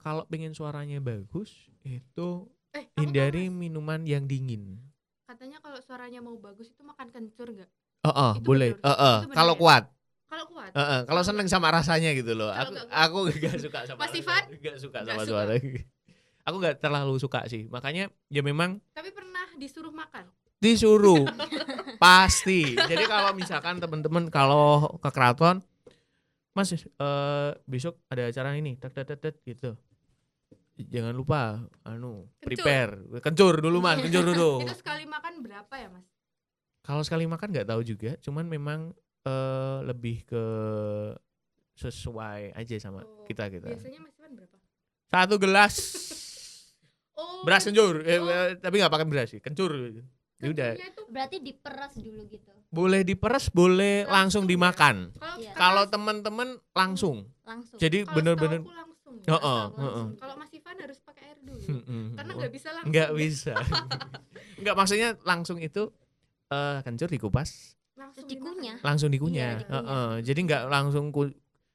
kalau pengen suaranya bagus itu boleh. Aku hindari tahu, Mas. minuman yang dingin. Katanya kalau suaranya mau bagus itu makan kencur enggak? Heeh, Itu boleh. betul. Itu benar Kalau ya? kuat. Kalau kalau kuat. Kalau seneng sama rasanya gitu loh. Kalau Aku gak suka sama Mas Ivan? Gak suka Nggak sama suka. suara. Aku gak terlalu suka sih. Makanya ya memang Tapi pernah disuruh makan. disuruh pasti. Jadi kalau misalkan teman-teman kalau ke keraton, Mas besok ada acara ini, tet gitu. Jangan lupa prepare. Kencur dulu Mas, kencur dulu. Itu sekali makan berapa ya Mas? Kalau sekali makan nggak tahu juga, cuman memang lebih ke sesuai aja sama kita. Biasanya Mas Ivan berapa? 1 gelas Oh. beras kencur, tapi nggak pakai beras sih, kencur. Ya udah, kencurnya itu Berarti diperas dulu gitu. boleh diperes, boleh langsung dimakan. Iya. Kalau teman-teman langsung, Langsung. jadi kalau bener-bener setahuku langsung. Ya. Heeh, heeh. Kalau Mas Ivan harus pakai air dulu. Mm-mm. Karena nggak bisa langsung. Nggak bisa. Nggak, maksudnya langsung itu kencur dikupas, Langsung Terus dikunyah. langsung Iya, dikunyah. dikunyah. Jadi nggak langsung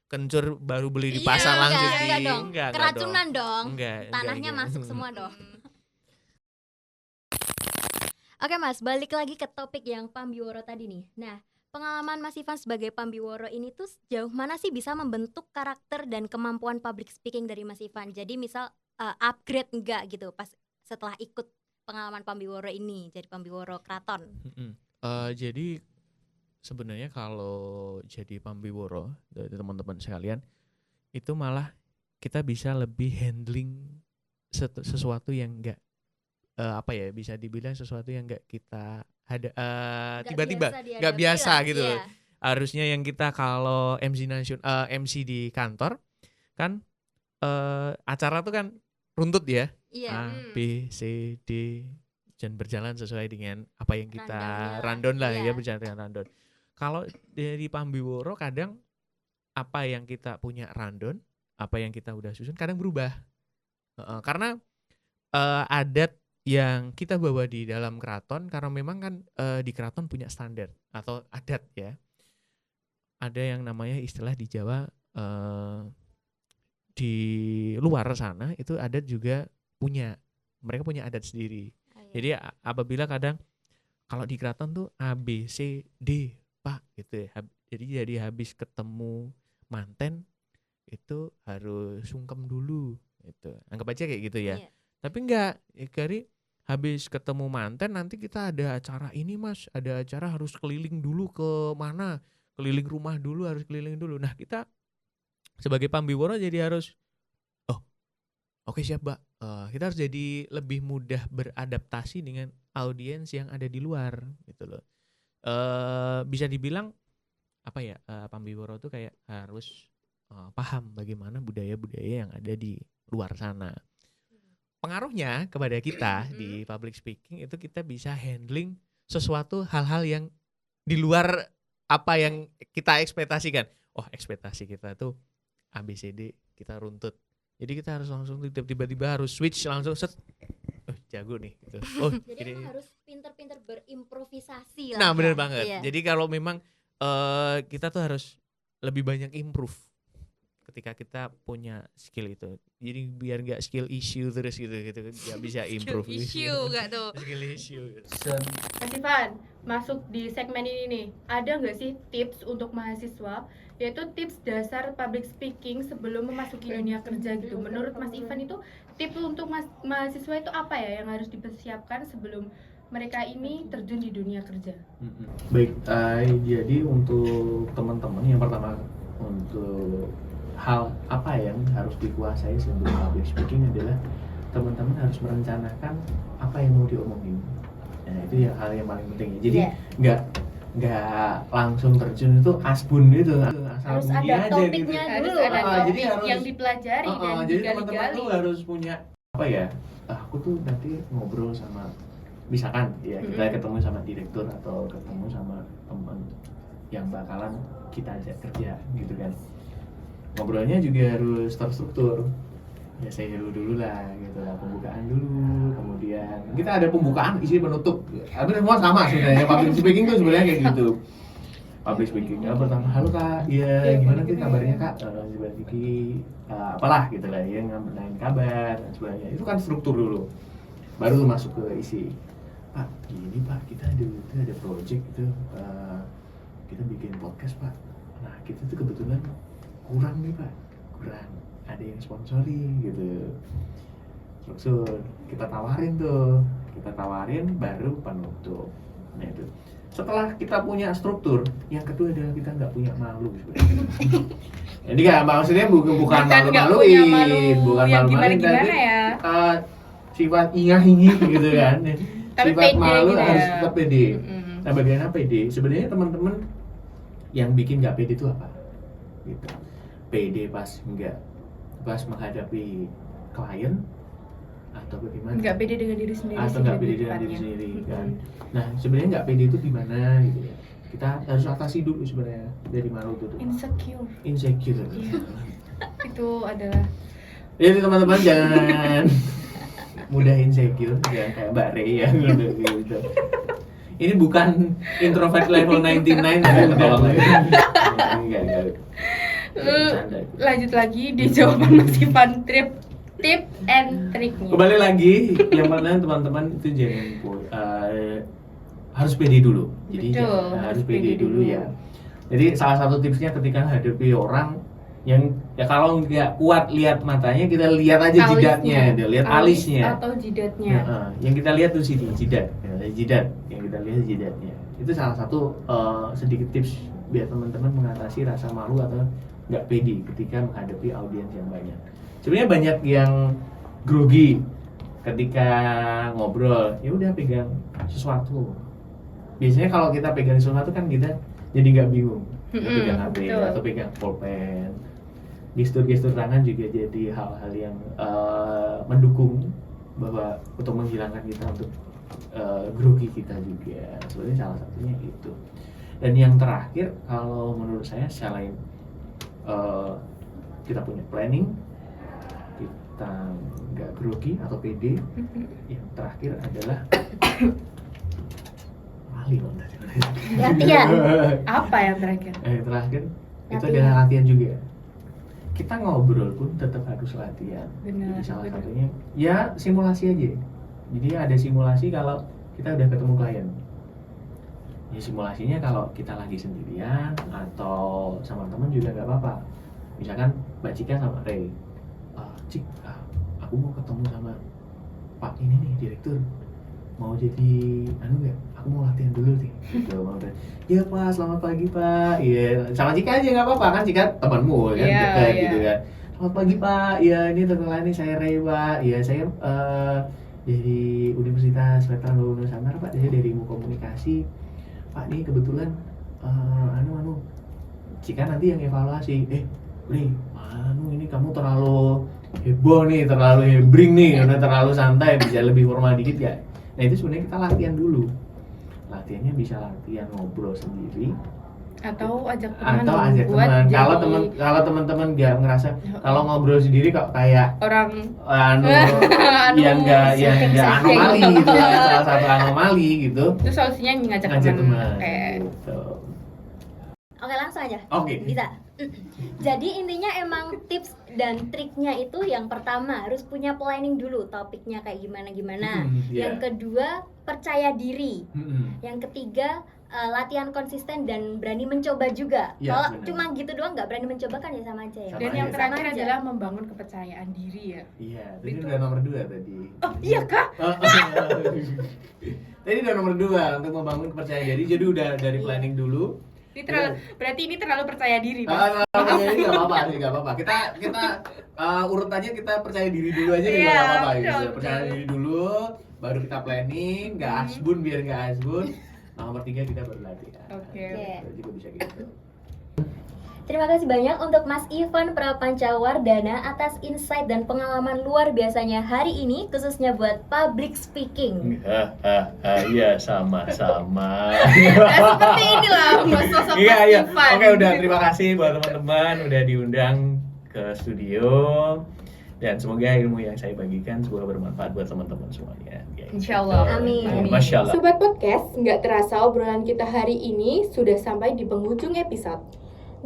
kencur baru beli di Iya, pasar langsung enggak dong. enggak Keracunan dong. Enggak, Tanahnya enggak masuk gitu. semua dong. Oke Mas, balik lagi ke topik yang Pambiworo tadi nih. Nah, pengalaman Mas Ivan sebagai Pambiworo ini tuh sejauh mana sih bisa membentuk karakter dan kemampuan public speaking dari Mas Ivan? Jadi misal upgrade enggak gitu pas setelah ikut pengalaman Pambiworo ini jadi Pambiworo Keraton. Jadi sebenarnya kalau jadi Pambiworo dari teman-teman sekalian itu malah kita bisa lebih handling sesuatu yang enggak bisa dibilang sesuatu yang enggak kita ada tiba-tiba nggak biasa gitu. Iya. Harusnya yang kita kalau MC di kantor kan acara tuh kan runtut ya. Iya. A, B, C, D dan berjalan sesuai dengan apa yang kita Rundown-nya lah. rundown lah Iya. ya, berjalan dengan rundown. Kalau dari Pambiworo kadang apa yang kita punya rundown, apa yang kita udah susun kadang berubah. Karena adat yang kita bawa di dalam keraton, karena memang kan di keraton punya standar atau adat ya. Ada yang namanya istilah di Jawa, di luar sana itu adat juga mereka punya adat sendiri. Jadi apabila kadang kalau di keraton tuh A, B, C, D Pak gitu ya. Jadi habis ketemu manten itu harus sungkem dulu gitu. Anggap aja kayak gitu ya. Iya. Tapi enggak, Gari habis ketemu manten nanti kita ada acara ini Mas, ada acara harus keliling dulu ke mana, keliling rumah dulu, harus keliling dulu. Nah kita sebagai Pambiworo jadi harus, oke siap Mbak, kita harus jadi lebih mudah beradaptasi dengan audiens yang ada di luar gitu loh. Bisa dibilang apa ya, Pambiworo tuh kayak harus paham bagaimana budaya-budaya yang ada di luar sana. Pengaruhnya kepada kita di public speaking itu kita bisa handling sesuatu hal-hal yang di luar apa yang kita ekspektasikan. Oh, ekspektasi kita tuh ABCD kita runtut. Jadi kita harus langsung tiba-tiba harus switch langsung set. Jago nih gitu. Oh, Jadi emang harus pinter-pinter berimprovisasi lah. Nah, benar ya. banget. Iya. Jadi kalau memang kita tuh harus lebih banyak improve ketika kita punya skill itu. Jadi biar nggak skill issue terus gitu nggak bisa improve. issue nggak tuh? Skill issue. Mas Ivan, masuk di segmen ini nih, ada nggak sih tips untuk mahasiswa, yaitu tips dasar public speaking sebelum memasuki dunia kerja gitu? Menurut Mas Ivan itu tips untuk mahasiswa itu apa ya yang harus dipersiapkan sebelum mereka ini terjun di dunia kerja? Baik, jadi untuk teman-teman yang pertama untuk hal apa yang harus dikuasai sebelum public speaking adalah teman-teman harus merencanakan apa yang mau diomongin. Nah, itu hal yang paling penting ya. Jadi nggak langsung terjun itu asbun gitu, asal Harus bunyi ada aja topiknya gitu. dulu. Harus ada jadi topik harus yang dipelajari dan jadi teman-teman digali-gali. tuh harus punya apa ya? Aku tuh nanti ngobrol sama, misalkan ya kita ketemu sama direktur atau ketemu sama teman yang bakalan kita ajak kerja gitu kan. Ngobrolnya juga harus terstruktur. Ya say hello dulu lah gitu lah, pembukaan dulu, kemudian kita ada pembukaan, isi penutup. Tapi semua sama sebenarnya, public speaking tuh sebenarnya kayak gitu. Public speaking pertama, halo Kak, ya gimana tuh kabarnya Kak? Coba Kiki apalah gitu lah, ya nanyain kabar dan sebagainya. Itu kan struktur dulu. Baru masuk ke isi. Pak, gini Pak, kita ada project gitu. Kita bikin podcast Pak. Nah kita tuh kebetulan kurang nih Pak, kurang ada yang sponsori gitu. Terus kita tawarin baru penutup. Nah itu setelah kita punya struktur, yang kedua adalah kita nggak punya malu sebenarnya. Jadi nggak, maksudnya bukan malu-maluin, bukan yang malu-maluin, gimana tapi ya. sifat ingah-ingih gitu kan. Tapi Sifat pede malu gitu harus ya. tetap pede. Mm-mm. Nah bagaimana pede? Sebenarnya teman-teman yang bikin nggak pede itu apa? Gitu. Pede pas menghadapi klien atau bagaimana? Nggak pede dengan diri sendiri. Atau sih nggak lebih pede dengan diri tepatnya. sendiri kan? Mm-mm. Nah sebenarnya nggak pede itu gimana gitu ya? Kita harus atasi dulu sebenarnya dari malu itu. Insecure. Iya. Itu adalah Jadi teman-teman jangan mudah insecure, jangan kayak Mbak Rey ya gitu. Ini bukan introvert level 99 tapi tolong lagi. Enggak. Bercanda. lanjut lagi di jawaban Mas Ivan, tip and triknya. Kembali lagi, yang mana teman-teman itu jangan harus pede dulu. Jadi Betul, harus pede dulu ya. Jadi salah satu tipsnya ketika hadapi orang yang ya kalau nggak kuat lihat matanya, kita lihat aja jidatnya, lihat alisnya. Atau jidatnya. Nah, yang kita lihat tuh sini jidat, yang kita lihat jidatnya. Itu salah satu sedikit tips biar teman-teman mengatasi rasa malu atau nggak pede ketika menghadapi audiens yang banyak. Sebenarnya banyak yang grogi ketika ngobrol, ya udah pegang sesuatu. Biasanya kalau kita pegang sesuatu kan kita jadi nggak bingung, pegang HP betul. atau pegang pulpen. Gestur-gestur tangan juga jadi hal-hal yang mendukung bahwa untuk menghilangkan kita untuk grogi kita juga. Sebenarnya salah satunya itu. Dan yang terakhir kalau menurut saya selain kita punya planning, kita nggak grogi atau pede, yang terakhir adalah lali loh tadi. Latihan. Apa yang terakhir? Yang terakhir itu Latihan. adalah latihan juga. Kita ngobrol pun tetap harus latihan. Benar. Jadi salah satunya ya simulasi aja. Jadi ada simulasi kalau kita udah ketemu klien. Ya simulasinya kalau kita lagi sendirian atau sama teman juga nggak apa-apa. Misalkan Mbak Cika sama Ray, Cik, aku mau ketemu sama Pak ini nih direktur, mau jadi nggak? Aku mau latihan dulu nih. Gitu, mau ya Pak, selamat pagi Pak. Iya, sama Cika aja nggak apa-apa kan, Cika temanmu kan, Iya, dekat iya. gitu kan. Selamat pagi Pak. Iya ini terkenal nih saya Ray Pak. Iya saya dari Universitas Veteran Bangun Nusantara Pak. Saya dari ilmu komunikasi. Pak nih kebetulan Cika nanti yang evaluasi. Ray, ini kamu terlalu heboh nih, terlalu hebring nih, karena terlalu santai, bisa lebih formal dikit ya. Nah itu sebenarnya kita latihan dulu. Latihannya bisa latihan ngobrol sendiri Atau ajak teman. atau ajak buat teman. jadi Kalau teman-teman nggak ngerasa kalau ngobrol sendiri kok kayak orang yang nggak anomali gitu ya, salah satu anomali gitu. itu solusinya ngajak Ngajak teman. teman. Oke. Gitu. Oke, langsung aja. Oke. Bisa. Jadi intinya emang tips dan triknya itu yang pertama harus punya planning dulu, topiknya kayak gimana. Iya. Yang kedua percaya diri. Mm-mm. Yang ketiga latihan konsisten dan berani mencoba juga. Iya, Kalau benar. cuma gitu doang nggak berani mencoba kan ya sama aja ya. Sama Dan yang aja. terakhir Sama aja. adalah membangun kepercayaan diri ya. Iya, tadi Itu. udah nomor 2 tadi. Oh iya kah? Tadi udah nomor 2 untuk membangun kepercayaan diri. Jadi udah dari planning dulu. Berarti ini terlalu percaya diri, Pak. Ini nggak apa-apa. Kita urut aja, kita percaya diri dulu aja juga Iya, nggak apa-apa gitu. betul, Percaya betul. diri dulu, baru kita planning, nggak asbun biar nggak asbun. Nomor 3 kita baru latihan. Oke. Itu juga bisa gitu. Terima kasih banyak untuk Mas Ivan Prapancawardana atas insight dan pengalaman luar biasanya hari ini, khususnya buat public speaking. Iya sama-sama. Nah, seperti inilah sosok Mas Iya. Ivan. Oke, udah terima kasih buat teman-teman udah diundang ke studio dan semoga ilmu yang saya bagikan semoga bermanfaat buat teman-teman semuanya. Insyaallah. Amin. Masya Allah. Sobat Podcast, nggak terasa obrolan kita hari ini sudah sampai di penghujung episode.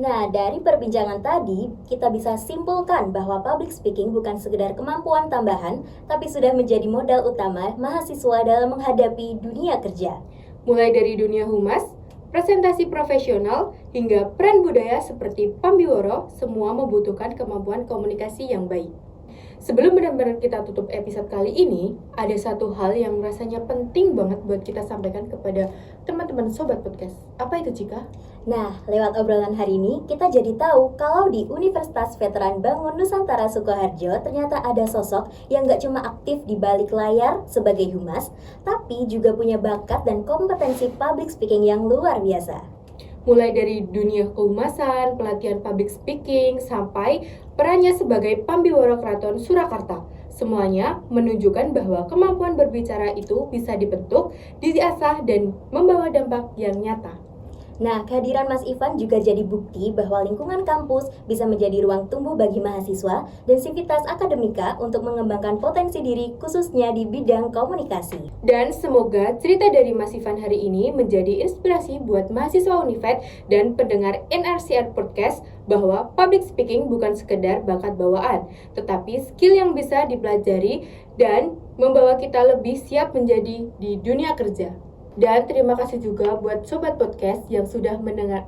Nah, dari perbincangan tadi, kita bisa simpulkan bahwa public speaking bukan sekedar kemampuan tambahan, tapi sudah menjadi modal utama mahasiswa dalam menghadapi dunia kerja. Mulai dari dunia humas, presentasi profesional, hingga peran budaya seperti pambiworo, semua membutuhkan kemampuan komunikasi yang baik. Sebelum benar-benar kita tutup episode kali ini, ada satu hal yang rasanya penting banget buat kita sampaikan kepada teman-teman Sobat Podcast. Apa itu, Cika? Nah, lewat obrolan hari ini, kita jadi tahu kalau di Universitas Veteran Bangun Nusantara Sukoharjo ternyata ada sosok yang gak cuma aktif di balik layar sebagai humas, tapi juga punya bakat dan kompetensi public speaking yang luar biasa. Mulai dari dunia kehumasan, pelatihan public speaking, sampai perannya sebagai Pambiworo Keraton Surakarta. Semuanya menunjukkan bahwa kemampuan berbicara itu bisa dibentuk, diasah, dan membawa dampak yang nyata. Nah, kehadiran Mas Ivan juga jadi bukti bahwa lingkungan kampus bisa menjadi ruang tumbuh bagi mahasiswa dan sivitas akademika untuk mengembangkan potensi diri khususnya di bidang komunikasi. Dan semoga cerita dari Mas Ivan hari ini menjadi inspirasi buat mahasiswa Univet dan pendengar NRCN Podcast bahwa public speaking bukan sekedar bakat bawaan, tetapi skill yang bisa dipelajari dan membawa kita lebih siap menjadi di dunia kerja. Dan terima kasih juga buat Sobat Podcast yang sudah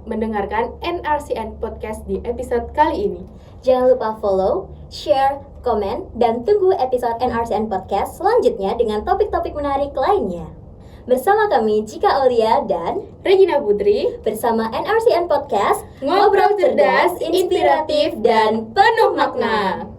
mendengarkan NRCN Podcast di episode kali ini. Jangan lupa follow, share, komen, dan tunggu episode NRCN Podcast selanjutnya dengan topik-topik menarik lainnya. Bersama kami Cika Aulia dan Regina Putri bersama NRCN Podcast, ngobrol cerdas, inspiratif, dan penuh makna.